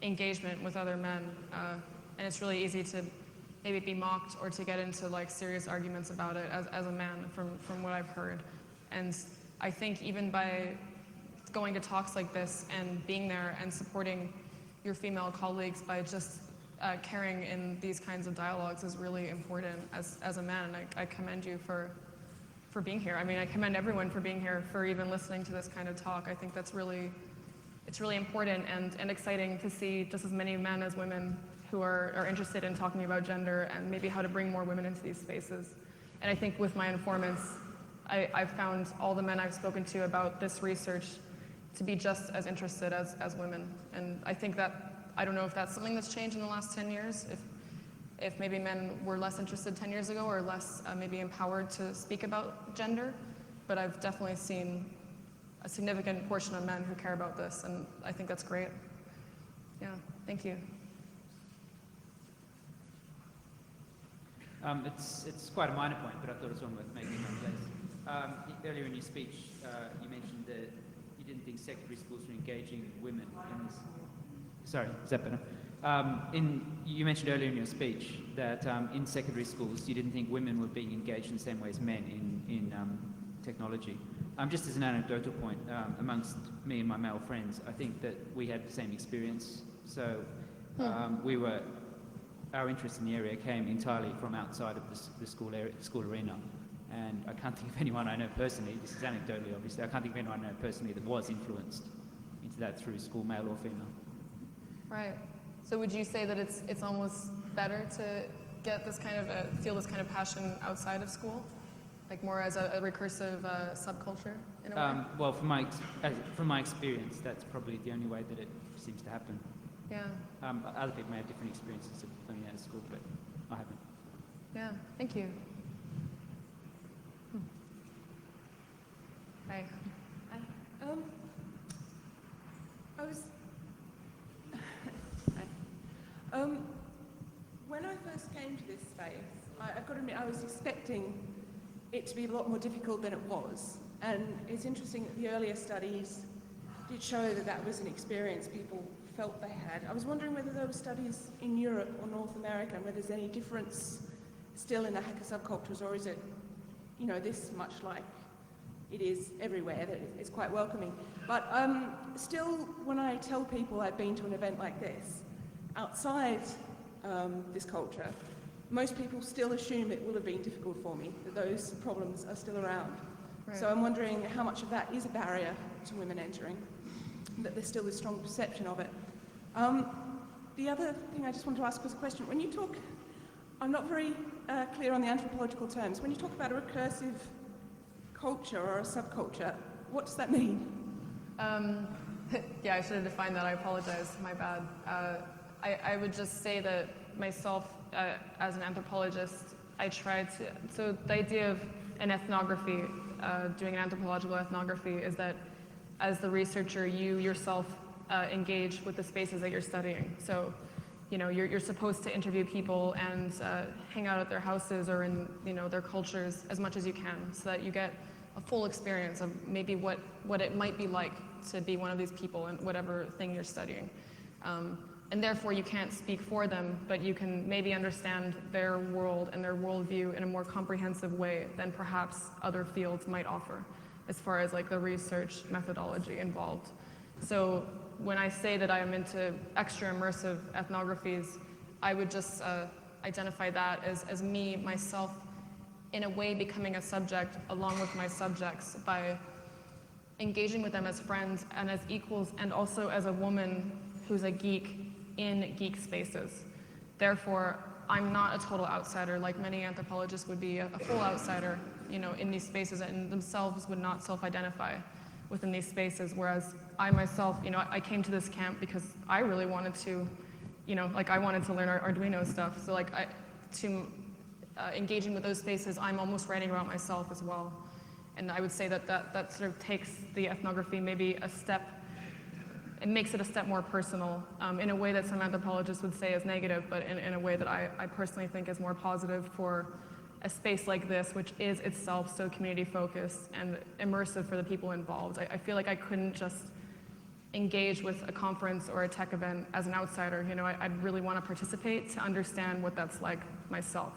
[SPEAKER 2] engagement with other men, and it's really easy to maybe be mocked or to get into like serious arguments about it as a man from what I've heard. And I think even by going to talks like this and being there and supporting your female colleagues by just carrying in these kinds of dialogues is really important as a man, and I commend you for being here. I mean, I commend everyone for being here, for even listening to this kind of talk. I think that's really, it's really important and exciting to see just as many men as women who are interested in talking about gender and maybe how to bring more women into these spaces. And I think with my informants, I've found all the men I've spoken to about this research to be just as interested as women. And I think that, I don't know if that's something that's changed in the last 10 years, if maybe men were less interested 10 years ago or less maybe empowered to speak about gender, but I've definitely seen a significant portion of men who care about this, and I think that's great. Yeah, thank you.
[SPEAKER 10] It's quite a minor point, but I thought it was one worth making nonetheless. Earlier in your speech, you mentioned that you didn't think secondary schools were engaging women in this. Sorry, is that better? You mentioned earlier in your speech that in secondary schools you didn't think women were being engaged in the same way as men in technology. Just as an anecdotal point, amongst me and my male friends, I think that we had the same experience. So our interest in the area came entirely from outside of the school arena. And I can't think of anyone I know personally, this is anecdotally obviously, I can't think of anyone I know personally that was influenced into that through school, male or female.
[SPEAKER 2] Right. So would you say that it's almost better to get this kind of feel this kind of passion outside of school, like more as a recursive subculture in a way?
[SPEAKER 10] Well, from my experience, that's probably the only way that it seems to happen.
[SPEAKER 2] Yeah.
[SPEAKER 10] Other people may have different experiences of learning out of school, but I haven't.
[SPEAKER 2] Yeah. Thank you. Hi.
[SPEAKER 11] I was. When I first came to this space, I've got to admit I was expecting it to be a lot more difficult than it was. And it's interesting that the earlier studies did show that that was an experience people felt they had. I was wondering whether there were studies in Europe or North America and whether there's any difference still in the hacker subcultures, or is it, this much like it is everywhere, that it's quite welcoming. But still, when I tell people I've been to an event like this, outside this culture, most people still assume it will have been difficult for me, that those problems are still around.
[SPEAKER 2] Right.
[SPEAKER 11] So I'm wondering how much of that is a barrier to women entering, that there's still this strong perception of it. The other thing I just wanted to ask was a question. When you talk, I'm not very clear on the anthropological terms, when you talk about a recursive culture or a subculture, what does that mean?
[SPEAKER 2] Yeah, I should have defined that. I apologize. My bad. I would just say that myself, as an anthropologist, I tried to. So the idea of an ethnography, doing an anthropological ethnography, is that as the researcher, you yourself engage with the spaces that you're studying. So, you're supposed to interview people and hang out at their houses or in their cultures as much as you can, so that you get a full experience of maybe what it might be like to be one of these people in whatever thing you're studying. And therefore you can't speak for them, but you can maybe understand their world and their worldview in a more comprehensive way than perhaps other fields might offer, as far as like the research methodology involved. So when I say that I am into extra immersive ethnographies, I would just identify that as me, myself, in a way becoming a subject along with my subjects by engaging with them as friends and as equals, and also as a woman who's a geek in geek spaces. Therefore, I'm not a total outsider like many anthropologists would be, a full outsider, in these spaces, and themselves would not self-identify within these spaces. Whereas I myself, I came to this camp because I really wanted to, I wanted to learn Arduino stuff. So engaging with those spaces, I'm almost writing about myself as well. And I would say that sort of takes the ethnography maybe a step. It makes it a step more personal, in a way that some anthropologists would say is negative, but in a way that I personally think is more positive for a space like this, which is itself so community-focused and immersive for the people involved. I feel like I couldn't just engage with a conference or a tech event as an outsider. I'd really want to participate to understand what that's like myself,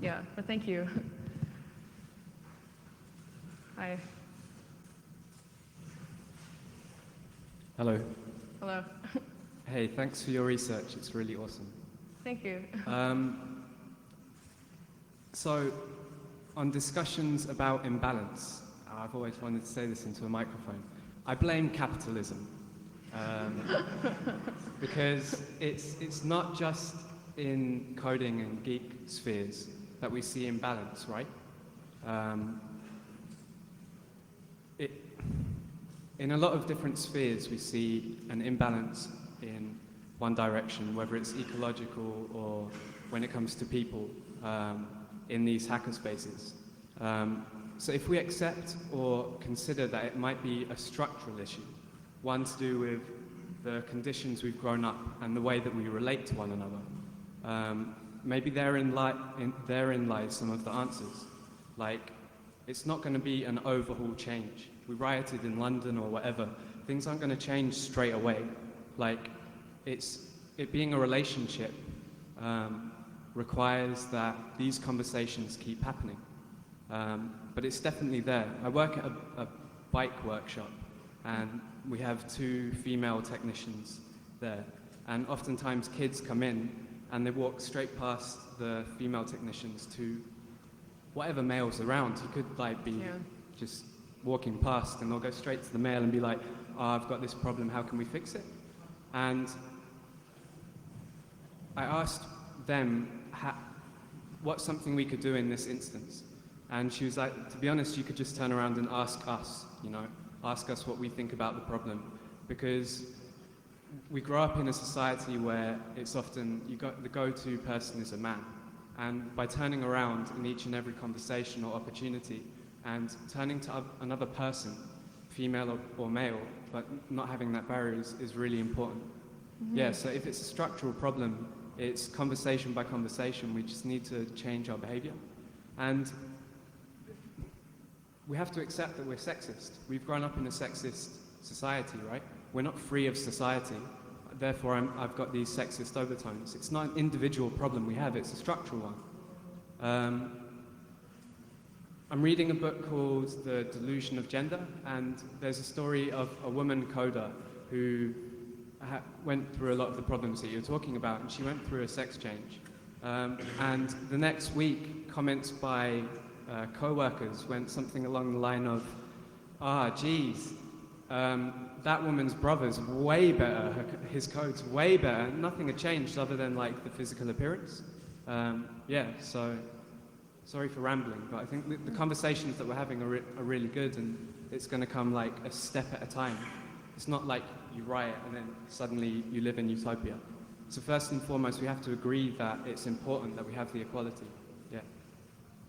[SPEAKER 2] Yeah, but thank you. Hi.
[SPEAKER 12] Hello.
[SPEAKER 2] Hello.
[SPEAKER 12] Hey, thanks for your research. It's really awesome.
[SPEAKER 2] Thank you.
[SPEAKER 12] So, on discussions about imbalance, I've always wanted to say this into a microphone, I blame capitalism. Because it's not just in coding and geek spheres that we see imbalance, right? In a lot of different spheres, we see an imbalance in one direction, whether it's ecological or when it comes to people in these hackerspaces. So if we accept or consider that it might be a structural issue, one to do with the conditions we've grown up and the way that we relate to one another, maybe therein lies some of the answers. Like, it's not going to be an overhaul change. We rioted in London or whatever, things aren't going to change straight away. Like, it being a relationship requires that these conversations keep happening. But it's definitely there. I work at a bike workshop, and we have 2 female technicians there. And oftentimes kids come in and they walk straight past the female technicians to whatever male's around. You could be just walking past, and they'll go straight to the male and be like, "Oh, I've got this problem, how can we fix it?" And I asked them what's something we could do in this instance? And she was like, to be honest, you could just turn around and ask us, ask us what we think about the problem. Because we grow up in a society where it's often, the go-to person is a man. And by turning around in each and every conversation or opportunity and turning to another person, female or male, but not having that barrier is really important. Mm-hmm. Yeah, so if it's a structural problem, it's conversation by conversation. We just need to change our behavior. And we have to accept that we're sexist. We've grown up in a sexist society, right? We're not free of society. Therefore, I've got these sexist overtones. It's not an individual problem we have, it's a structural one. I'm reading a book called The Delusion of Gender, and there's a story of a woman coder who went through a lot of the problems that you're talking about, and she went through a sex change. And the next week, comments by co-workers went something along the line of, geez, that woman's brother's way better, his code's way better, nothing had changed other than like the physical appearance. So sorry for rambling, but I think the conversations that we're having are really good, and it's going to come like a step at a time. It's not like you riot and then suddenly you live in utopia. So first and foremost, we have to agree that it's important that we have the equality.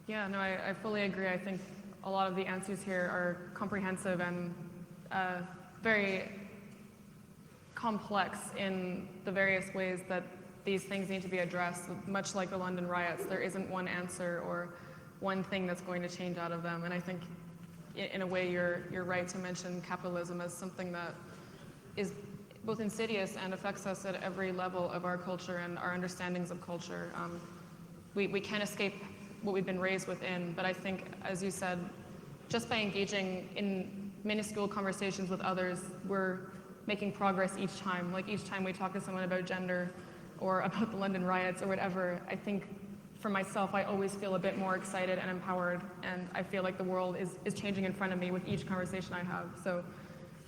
[SPEAKER 2] Yeah, no, I fully agree. I think a lot of the answers here are comprehensive and very complex in the various ways that these things need to be addressed. Much like the London riots, there isn't one answer or one thing that's going to change out of them. And I think in a way you're right to mention capitalism as something that is both insidious and affects us at every level of our culture and our understandings of culture. We can't escape what we've been raised within, but I think, as you said, just by engaging in minuscule conversations with others, we're making progress each time. Like each time we talk to someone about gender or about the London riots or whatever, I think for myself, I always feel a bit more excited and empowered, and I feel like the world is changing in front of me with each conversation I have. So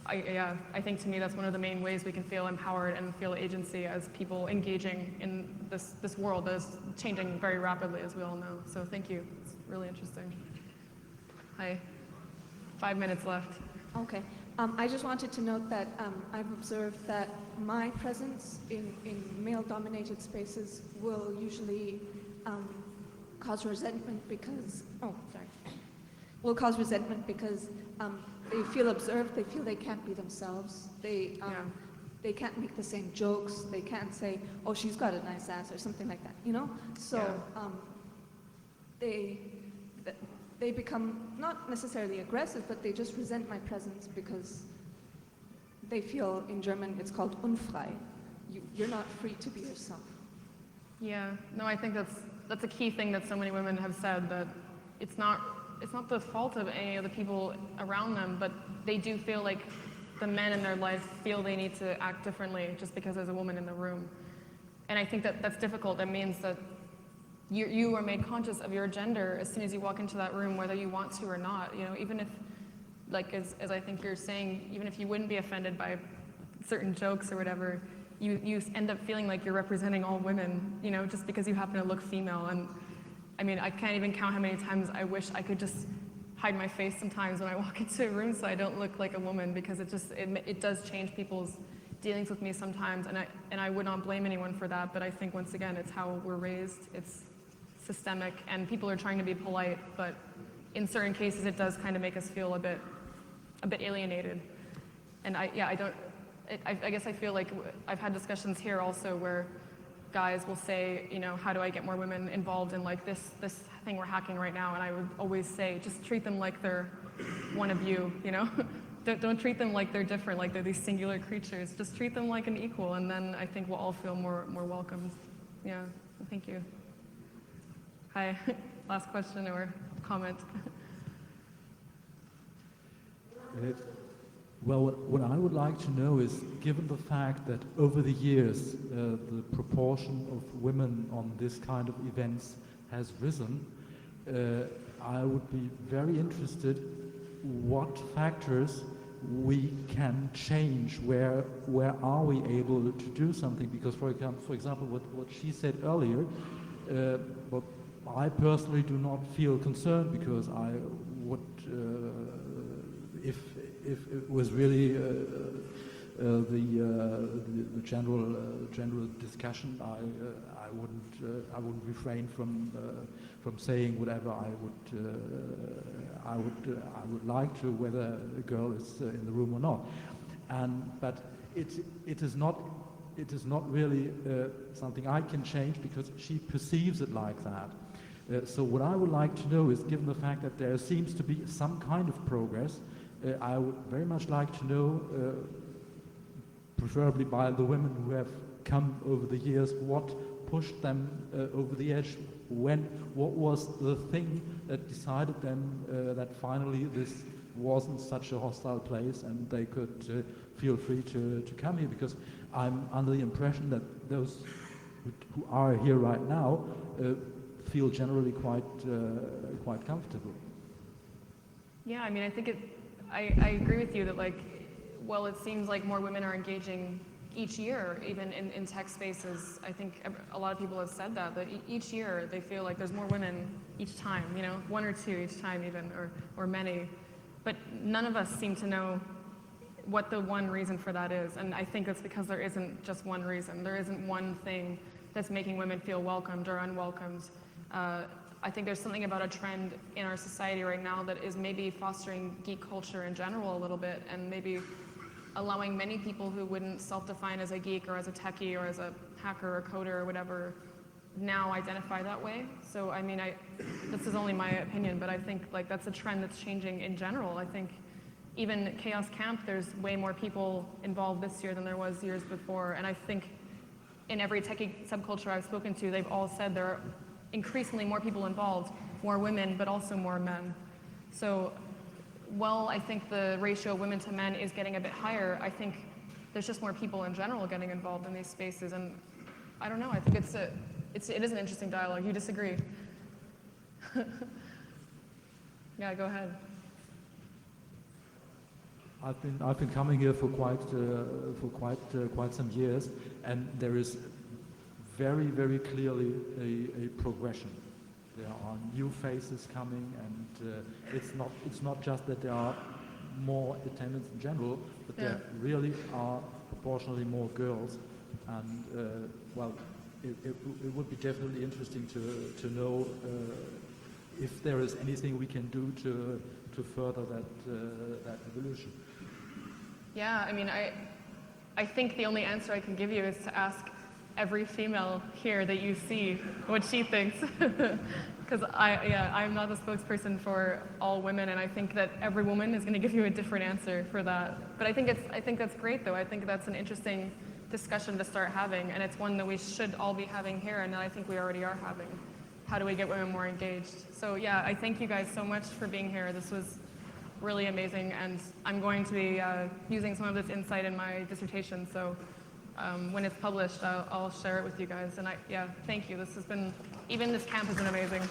[SPEAKER 2] I think to me that's one of the main ways we can feel empowered and feel agency as people engaging in this world that is changing very rapidly, as we all know. So thank you. It's really interesting. Hi. 5 minutes left.
[SPEAKER 13] Okay. I just wanted to note that I've observed that my presence in male-dominated spaces will usually cause resentment because, they feel observed, they feel they can't be themselves, they can't make the same jokes, they can't say, oh, she's got a nice ass or something like that, So they become not necessarily aggressive, but they just resent my presence because they feel, in German, it's called unfrei. You're not free to be yourself.
[SPEAKER 2] Yeah, no, I think that's a key thing that so many women have said, that it's not the fault of any of the people around them, but they do feel like the men in their life feel they need to act differently just because there's a woman in the room. And I think that's difficult. That means that you are made conscious of your gender as soon as you walk into that room, whether you want to or not. Even if, like as I think you're saying, even if you wouldn't be offended by certain jokes or whatever, you end up feeling like you're representing all women, just because you happen to look female. And I mean, I can't even count how many times I wish I could just hide my face sometimes when I walk into a room so I don't look like a woman, because it does change people's dealings with me sometimes, and I would not blame anyone for that, but I think once again it's how we're raised, it's systemic, and people are trying to be polite, but in certain cases it does kind of make us feel a bit alienated. And I guess I feel like I've had discussions here also where guys will say, how do I get more women involved in like this thing we're hacking right now? And I would always say, just treat them like they're one of you, Don't treat them like they're different, like they're these singular creatures. Just treat them like an equal, and then I think we'll all feel more welcomed. Yeah, thank you. Hi, last question or comment?
[SPEAKER 14] Well, what I would like to know is, given the fact that over the years the proportion of women on this kind of events has risen, I would be very interested what factors we can change, where are we able to do something, because for example what she said earlier, But I personally do not feel concerned because I would, if it was really the general discussion, I wouldn't refrain from saying whatever I would like to, whether a girl is in the room or not. But it is not really something I can change because she perceives it like that. So what I would like to know is, given the fact that there seems to be some kind of progress, I would very much like to know, preferably by the women who have come over the years, what pushed them over the edge, what was the thing that decided them that finally this wasn't such a hostile place and they could feel free to come here, because I'm under the impression that those who are here right now feel generally quite comfortable.
[SPEAKER 2] Yeah, I mean, I think I agree with you that, like, well, it seems like more women are engaging each year, even in tech spaces. I think a lot of people have said that each year they feel like there's more women each time, you know, one or two each time even, or many. But none of us seem to know what the one reason for that is. And I think it's because there isn't just one reason. There isn't one thing that's making women feel welcomed or unwelcomed. I think there's something about a trend in our society right now that is maybe fostering geek culture in general a little bit, and maybe allowing many people who wouldn't self-define as a geek or as a techie or as a hacker or coder or whatever now identify that way. So I mean, this is only my opinion, but I think like that's a trend that's changing in general. I think even Chaos Camp, there's way more people involved this year than there was years before, and I think in every techie subculture I've spoken to, they've all said there are increasingly more people involved, more women, but also more men. So, while I think the ratio of women to men is getting a bit higher, I think there's just more people in general getting involved in these spaces, and I don't know, I think it is an interesting dialogue. You disagree? Yeah, go ahead.
[SPEAKER 14] I've been coming here for quite some years, and there is very, very clearly a progression. There are new faces coming, and it's not just that there are more attendants in general, but there really are proportionally more girls. And well, it would be definitely interesting to know if there is anything we can do to further that evolution.
[SPEAKER 2] Yeah, I mean, I think the only answer I can give you is to ask every female here that you see what she thinks, because I'm not the spokesperson for all women, and I think that every woman is going to give you a different answer for that. But I think that's great, though. I think that's an interesting discussion to start having, and it's one that we should all be having here, and that I think we already are having. How do we get women more engaged? So yeah, I thank you guys so much for being here. This was really amazing, and I'm going to be using some of this insight in my dissertation. So when it's published, I'll share it with you guys. And thank you. Even this camp has been amazing.